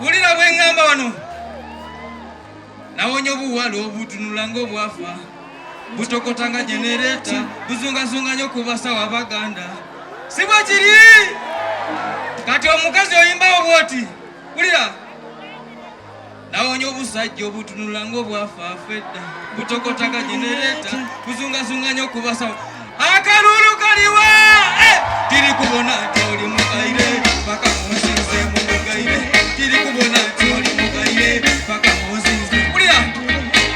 Wulira bwe ngamba wano. Nawonya obuwala obutunula ng'obwafa. Butokotanga genereta. Buzungazunga nnyo ku basawo Abaganda. Si bwe kiri. Kati omukazi oyimbawo bw'oti. Wulira. Nawonya obusajja obutunula ng'obwafa fedda. Butokotanga genereta. Buzungazunga nnyo ku basawo. Akalulu kaliwa. Tiri kubona nti oli mugaire. Paka munsinze mu mugaire. Tiri kubona nti oli mugaire. Paka munsinze. Wulira.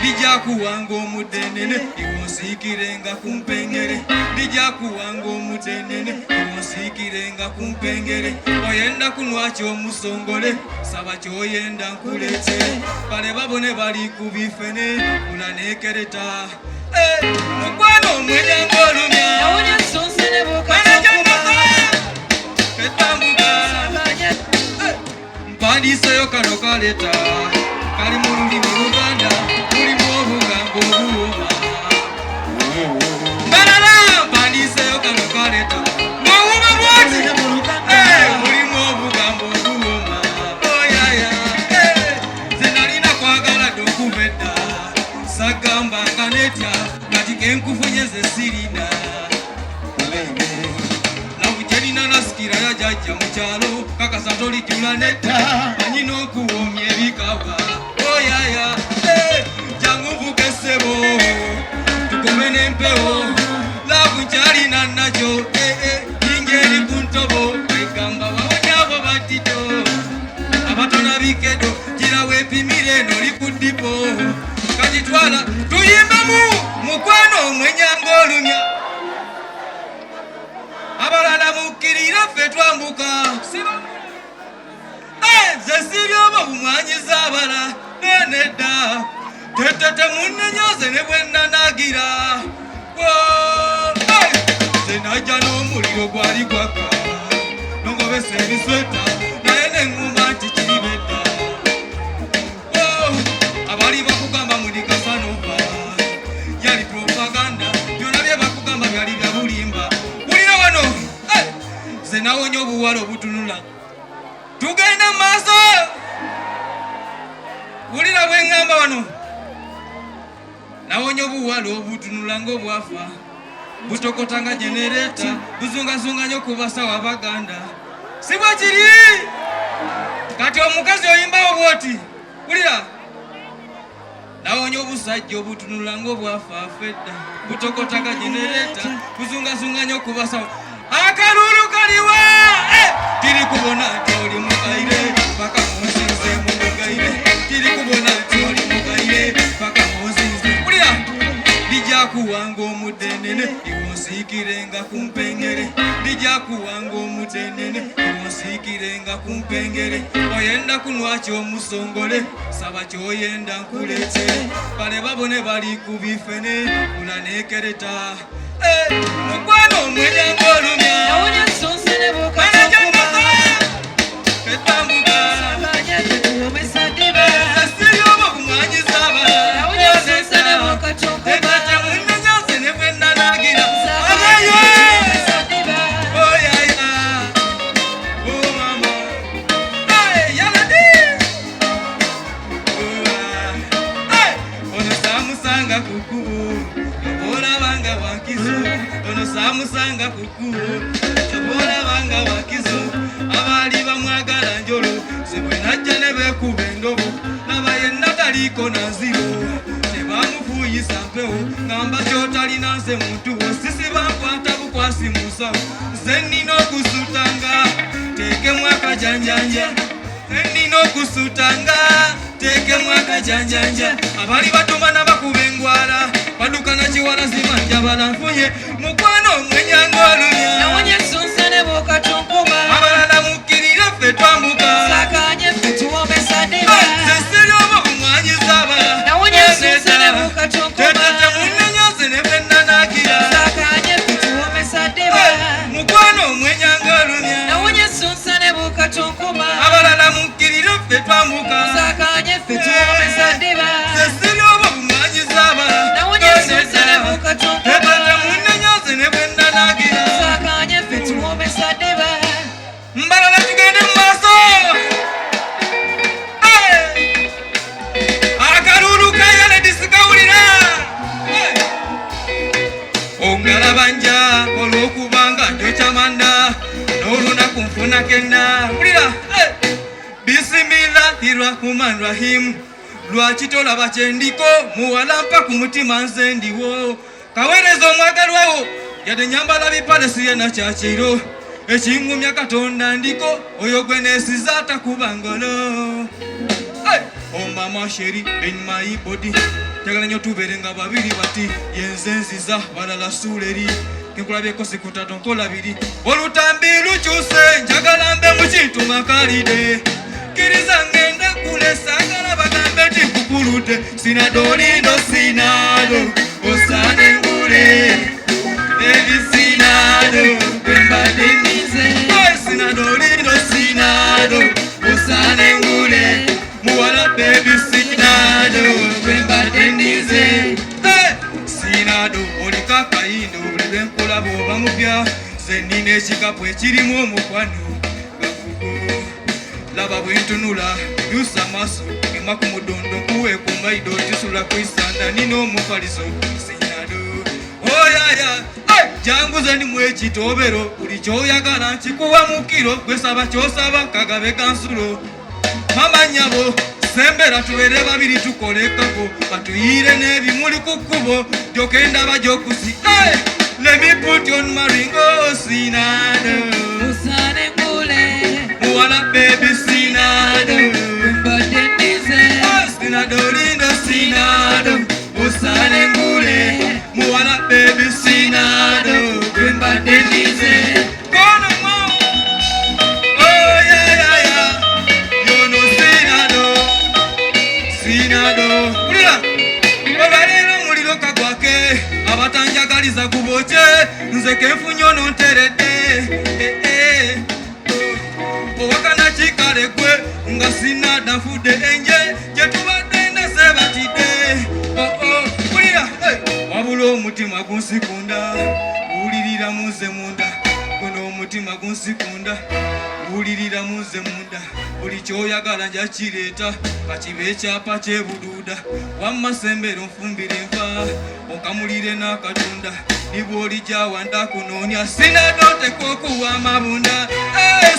Dijja kuwanga omudenene. Iwonsiikirenga ku mpengere. Dijja kuwanga omudenene. Iwonsiikirenga ku mpengere. Oyenda kunwa ky'omusongole. Saba ky'oyenda nkulete. Bale babone bali ku bifene. Unaneekereta. Mukwano omwenyango olumya. Nawonya nsonsene bukatokuba. Mpandiseyo kano kaleta. Kali mu lulimi Luganda. Mulimu obugambo obuwoma. Balala mpandiseyo kano kaleta. Mwawuma bwoti. Mulimu obugambo obuwoma. Oyaya. Nze nalina kwagala dde okuva edda. Sagamba kanetya. Kati kenkufunye ze sirina. Nabujerina nasikira yajajja mu kyalo. Kakasa tolijjula nedda. Manyina okuwoomya ebikaba. Oyaya. Jangu nvuke ssebo. Tukome n'empewo. Laavu nkyalina nakyo. Yinja eri ku ntobo. Wegamba bawonya abo batito. Abatona bikedo. Gira weepimire eno oli ku ddipo. Kagitwala tuyimbemu. Mukwano omwenyango olumya. Abalala mukkirira ffe twambuka. Nze siri oba bumwanyiza abala. Nedda. Tetete munnenyoze ne bwe nnanagira. Nze najja n'omuliro gwali gwaka. Nongobesa ebisweta. Naye neŋŋuma nti kiri bedda. Abali bakugamba muli Casanova. Yali propaganda. Byonna bye bakugamba byali bya bulimba. Wulira wano. Nze nawonya obuwala obutunula. Tugenda mu maaso. Wulira bwe ngamba wano. Nawonya obuwala obutunula ng'obwafa. Butokotanga genereta. Buzungazunga nnyo ku basawo Abaganda. Si bwe kiri. Kati omukazi oyimbawo bw'oti. Wulira. Nawonya obusajja obutunula ng'obwafa fedda. Butokotanga genereta. Buzungazunga nnyo ku basawo. Akalulu kaliwa. Tiri kubona nti oli mugaire. Paka munsinze mu mugaire. Tiri kubona nti oli mugaire. Paka munsinze. Wulira. Dijja kuwanga omudenene. Iwonsiikirenga ku mpengere. Dijja kuwanga omudenene. Iwonsiikirenga ku mpengere. Oyenda kunwa ky'omusongole. Saba ky'oyenda nkulete. Bale babone bali ku bifene. Unaneekereta. Mukwano omwenyango olumya. Nawonya nsonsene bukatokuba. Tuwomesa ddiba. Siri oba bumwanyiza abala. Nawonya nsonsene bukatokuba. Munnenyoze ne bwe nnanagira. Tuwomesa ddiba. Oyaya. Mama. Yaladi. Ono saamusanga ku kkubo. Olabanga wakizo. Ono saamusanga ku kkubo. Olabanga wakizo. Abaali bamwagala njolo. Ze bwe najja ne beekuba endobo. Naba yenna taliiko na nziro. Tebamufuuyisa mpewo. Ngamba ky'otalina nze muntu wo. Sisiba nkwata bukwasi mu nsawo. Nze nnina okusutanga. Teekemu akajanjanja. Nze nnina okusutanga. Teekemu akajanjanja. Abali batuma n'abakuba engwala. Baduka na kiwala zimanja balanfunye. Mukwano omwenyango olumya. Nawonya nsonsene bukatokuba. Abalala mukkirira ffe twambuka. Sakanye ffe tuwomesa ddiba. Nze siri oba bumwanyiza abala. Nawonya nsonsene bukatokuba. Tetete munnenyoze ne bwe nnanagira. Sakanye ffe tuwomesa ddiba. Mukwano omwenyango olumya. Nawonya nsonsene bukatokuba. Abalala mukkirira ffe twambuka. Sakanye ffe tuwomesa ddiba. Nze siri oba bumwanyiza abala. Nawonya nsonsene bukatokuba. Tetete munnenyoze ne bwe nnanagira. Sakanye ffe tuwomesa ddiba. Mbalala tugende mu maaso. Rahman Rahim lwaki tolaba kyendiko muwala mpa ku mutima nze ndiwo kaweereza omwagalwawo yadde nyambala bipale siyena kyakiro ekingumya Katonda ndiko oyo gwe neesiza atakuba ngalo oh mama sheri in my body njagala nnyo tubeere nga babiri bati yenze nziza balala suuleri nkulabyeko sikutato nkola biri olutambi lukyuse njagala mbe mu kintu makalide kkiriza ngende kule saagala bagambe ti nkukulude sina dolindo sinado osane ngule baby sinado wembadde nize sina dolindo sinado osane ngule muwala baby sinado wembadde nize sinado olika kayindo olebe nkola bw'oba mupya ze nnina ekikapu ekirimu omukwano gakugo laba bwe ntunula yusa maaso gema ku mudondo kuwe ku maido tisula kwisanda nina omufaliso sinado oyaya jangu ze ndimu ekitobero buli kyoyagala nkikuwa mu kiro gwesaba kyosaba kagabe kansulo mama nyabo sembera tubeere babiri tukolekako batuyire n'ebimuli ku kkubo gyokendaba gyokusi let me put you on my ring oh sinado usane ngule muwala baby sinado wembadde nize sinado lindo sinado usane ngule muwala baby sinado wembadde nize kono mo oh yeah you know sinado ulira obalero muliro kagwake abatanjagaliza guboche nze kenfunye ono nteredde owakana kikale gwe nga sinada nfudde enje gyetubadde ndasebatidde ulira wabula omutima gunsikunda guwulirira muze munda guno omutima gunsikunda guwulirira muze munda buli kyoyagala njakireeta kakibe ekyapa kyebuduuda wamma sembero nfumbire nfa okamulire n'akatunda nibw'olijjawa ndakunoonya sinado tekwokuwa amabunda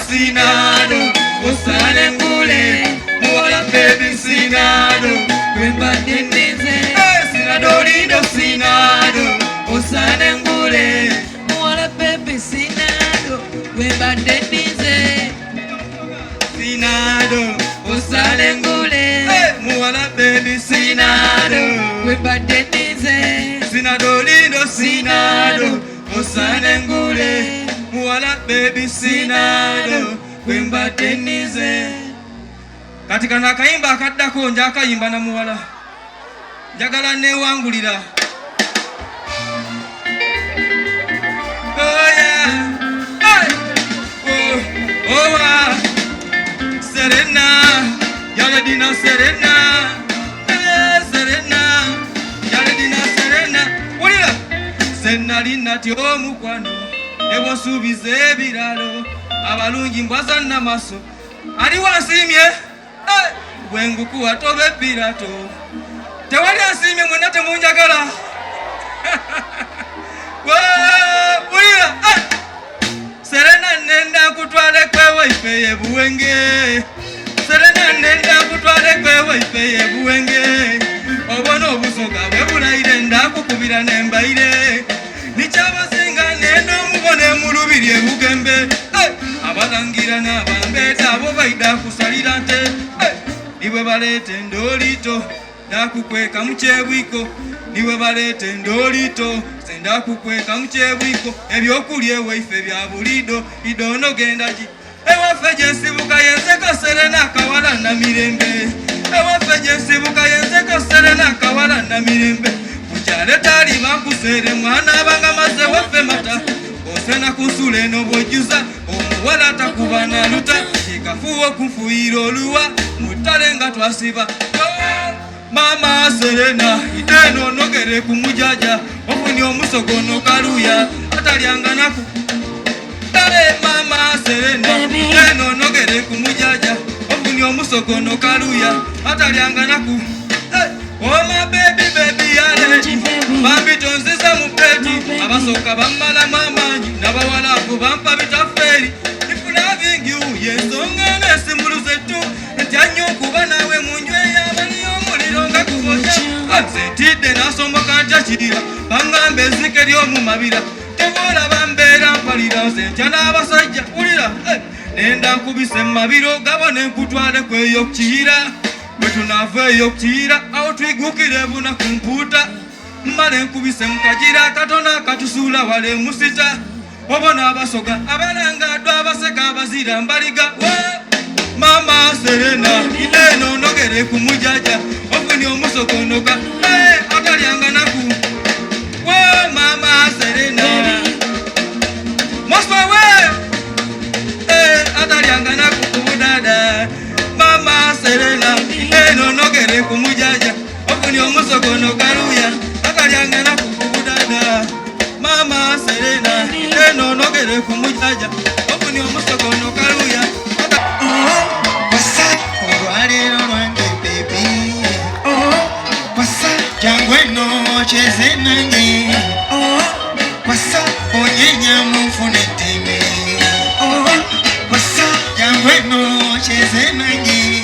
sinado osane ngule muwala bebi sinado wembadde nize sinado lindo sinado osane ngule muwala baby sinado wembadde nize sinado usane ngule muwala bebi sinado wembadde nize sinado lindo sinado osane ngule muwala bebi sinado wembadde nize kati kano akayimba akaddako njakayimba na muwala njagala newangulira Serena, Yaladina Serena, Serena, Yaladina Serena. Ulira, Senalina tyo mukwano, ebosubize ebiralo, abalungi mbwaza namaso. Ali wansimye, bwengukuwa tobe pirato. Tewali ansimye mwena temunjagala. Ulira, Serena nenda kutwale kwewe ifeye buwenge. Serena nenda kutwale kwewe ifeye buwenge. Obona obusoga bwebulaire ndakukubira nembaire. Nichabasinga nendo mubone mulubiri ebugembe. Abalangira n'abambeta abo baida kusalira nte. Niwe balete ndolito ndakukweka mu kyebwiko. Niwe balete ndolito senda kukweka mu kyebwiko. Ebyokulya ewaife bya bulido idono gendaji. Ewaffe gye nsibuka yenseko Serena kawala na mirembe. Ewaffe gye nsibuka yenseko Serena kawala na mirembe. Kukyale tali bakusere mwana abanga maze waffe mata. Osena kusula eno bwojjuza omuwala atakuba na luta. Kikafuwa kunfuyira oluwa mutale nga twasiba. Mama Serena iteno nogere kumujaja ofuni omusogono kaluya atalyanga naku. Dale Mama Serena iteno nogere kumujaja ofuni omusogono kaluya atalyanga naku. Oh my baby yale bambi tonziza mu peti abasoka bamala mamanyi n'abawalavu bampa bitaferi. If loving you yensonga nesimbuluze tu ntyanyo kuba na mu mabira tebola bambera mpalira nze ntya n'abasajja wulira nenda nkubise mabiro gabone nkutwale kweyo kukiyira bwe tunaava eyo kukiyira awo twigukire buna ku mpuuta mmale nkubise mukagira katona katusuula wale musita obona abasoga abalangaddwa abaseka abazira mbaliga mama Serena eno nogere ku mujaja ofuni omusokonoka atalyanga naku mama Serena moswawe atalyanga naku kubudada mama Serena eno nogere ku mujaja ofuni omusokonoka luya atalyanga naku kubudada mama Serena eno nogere ku mujaja ofuni omusokonoka luya cheze nange kwasa onyenya mufune teme kwasa jangweno cheze nange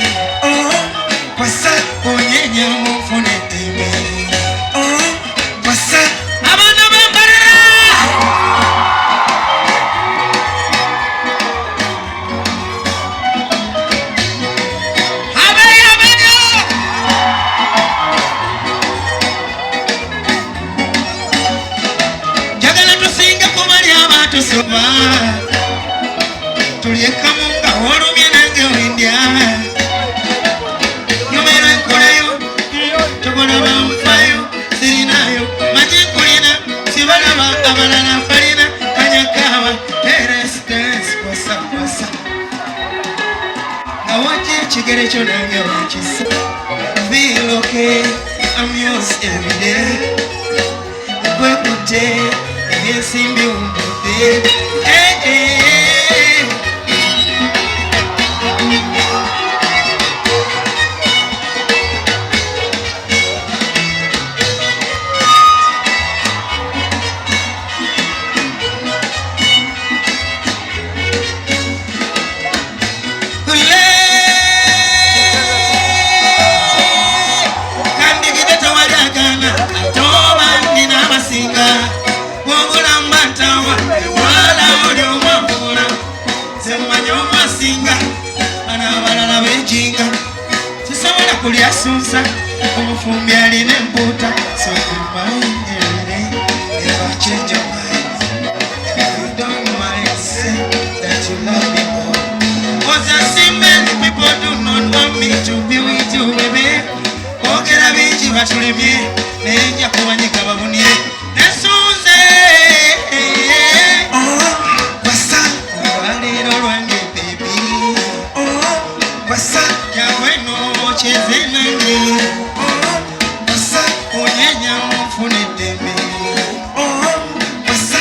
kwasa onyenya mufune teme kwasa abana bambarira soba tuliekamu nga olumye nange wendya nomero enkoleyo tokolaba nfayo sirinayo maji nkulina sibalaba abalala balina kanyakaba eresidence kwasa nga wajja ekigere kyo nange wakisa feel okay I'm yours every day kwekute ebyensimbi wumbude kulya sunsa omufumbi alina empuuta so you mind if I change your mind if you don't mind say that you love me more cause I see many people do not want me to be with you baby ogera bingi batulemye nenja kubanyika babunye nesunze kwasa olwaleero lwange baby kwasa jaweno cheze nange kwasa onyenya mufune teme kwasa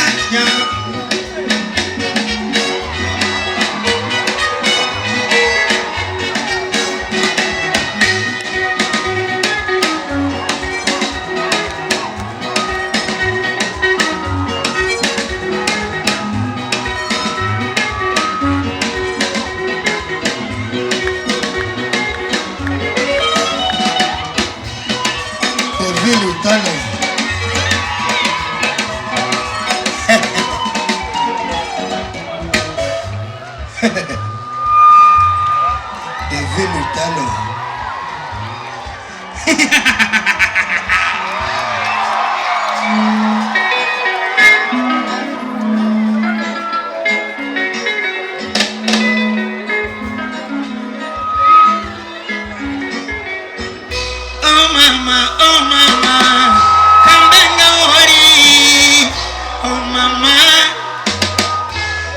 oh mama, kambenga wori, oh mama,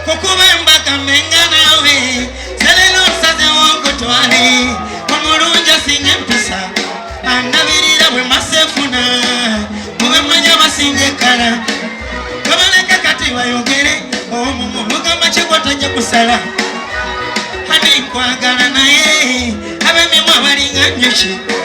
kukubemba kambenga nawe, seleno saze wongo twali, kumurunja singe mpisa, anabirira we masefuna, muwe manya masinge kala, kabaleka kati wayogere, oh mumu mugamba chikota nja kusala, hani kwagala naye, abe mimwa balinga nyuchi.